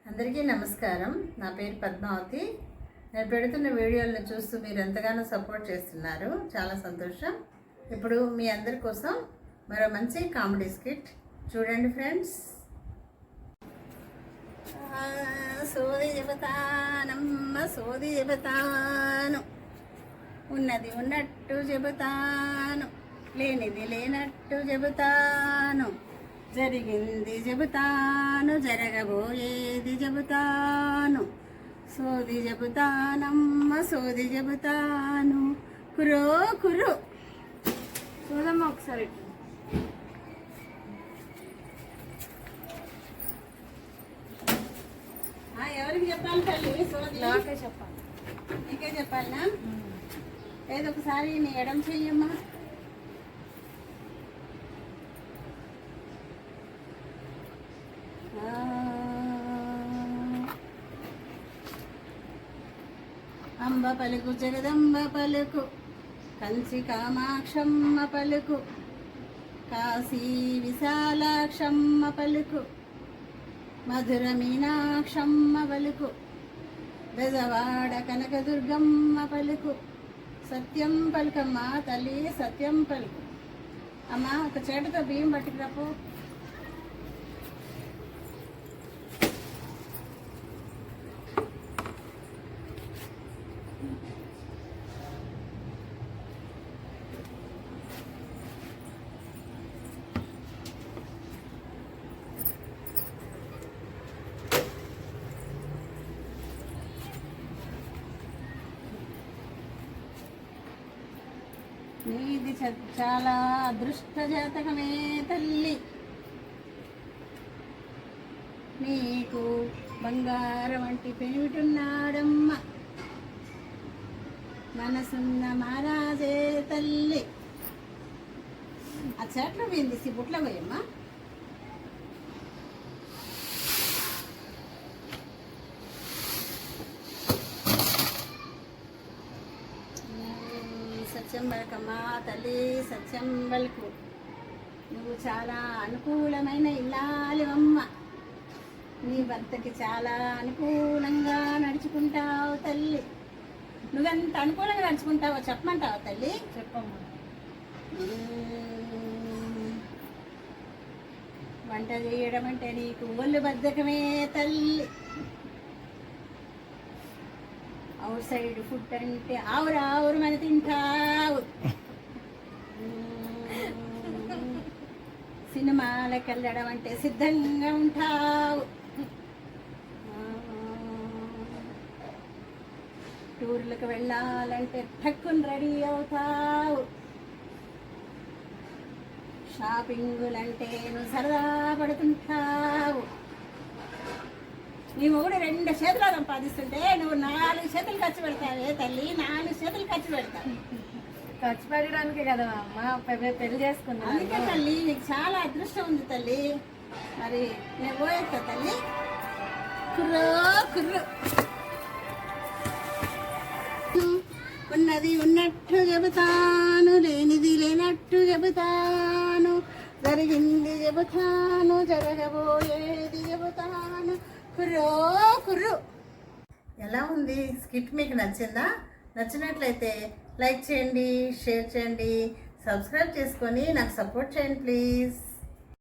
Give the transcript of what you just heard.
అందరికీ నమస్కారం. నా పేరు పద్మావతి. నేను పెడుతున్న వీడియోలను చూస్తూ మీరు ఎంతగానో సపోర్ట్ చేస్తున్నారు, చాలా సంతోషం. ఇప్పుడు మీ అందరి కోసం మరో మంచి కామెడీ స్కిట్ చూడండి ఫ్రెండ్స్. సోది చెబుతానమ్మ, సోది చెబుతాను, ఉన్నది ఉన్నట్టు చెబుతాను, లేనిది లేనట్టు చెబుతాను, జరిగింది చెబుతాను, జరగబోయేది చెబుతాను, సోది చెబుతానమ్మ, సోది చెబుతాను, కురో కురు. చూదమ్మ ఒకసారి. ఎవరికి చెప్పాలి తల్లి? సోది నాకే చెప్పాలి. నీకే చెప్పాలినా? ఏదో ఒకసారి నీ ఎడం చెయ్యమ్మా. అంబ పలుకు జగదంబ పలుకు, కంచి కామాక్షమ్మ పలుకు, కాశీ విశాలాక్షమ్మ పలుకు, మధుర మీనాక్షమ్మ పలుకు, బెజవాడ కనకదుర్గమ్మ పలుకు, సత్యం పలుకమ్మ తల్లి, సత్యం పలుకు. అమ్మ ఒక చేటతో బియ్యం పట్టుకురాపో. నీది చాలా అదృష్ట జాతకమే తల్లి, నీకు బంగారం వంటి పెనుగుతున్నాడమ్మ, మనసున్న మహారాజే తల్లి. ఆ చెట్లు పోయింది, బుట్లో పోయమ్మా. సత్యం బల్కమ్మా తల్లి, సత్యం బల్కు. నువ్వు చాలా అనుకూలమైన ఇల్లాలివమ్మ, నీ భర్తకి చాలా అనుకూలంగా నడుచుకుంటావు తల్లి. నువ్వెంత అనుకూలంగా నడుచుకుంటావో చెప్పమంటావా తల్లి? చెప్పమ్మా. వంట చేయడం అంటే నీకు ఒళ్ళు బద్ధకమే తల్లి. అవుట్ సైడ్ ఫుడ్ అంటే ఆవురు మన తింటావు. సినిమాలకు వెళ్ళడం అంటే సిద్ధంగా ఉంటావు. టూర్లకు వెళ్ళాలంటే టక్కుని రెడీ అవుతావు. షాపింగులంటే నువ్వు సరదా పడుతుంటావు. నీ మొగుడు 2 చేతులు సంపాదిస్తుంటే నువ్వు 4 చేతులు ఖర్చు పెడతావే తల్లి, 4 చేతులు ఖర్చు పెడతావు. ఖర్చు పెట్టడానికే కదా అమ్మ పెళ్లి చేసుకున్నా. అందుకే తల్లి నీకు చాలా అదృష్టం ఉంది తల్లి. మరి నేను పోయేస్తా తల్లి. కుర్రో కుర్రు. ఉన్నది ఉన్నట్టు చెబుతాను, లేనిది లేనట్టు చెబుతాను, జరిగింది చెబుతాను, జరగబోయేది చెబుతాను, కుర్రో కుర్రు. ఎలా ఉంది స్కిట్? మీకు నచ్చిందా? నచ్చినట్లయితే లైక్ చేయండి, షేర్ చేయండి, సబ్స్క్రైబ్ చేసుకొని నాకు సపోర్ట్ చేయండి ప్లీజ్.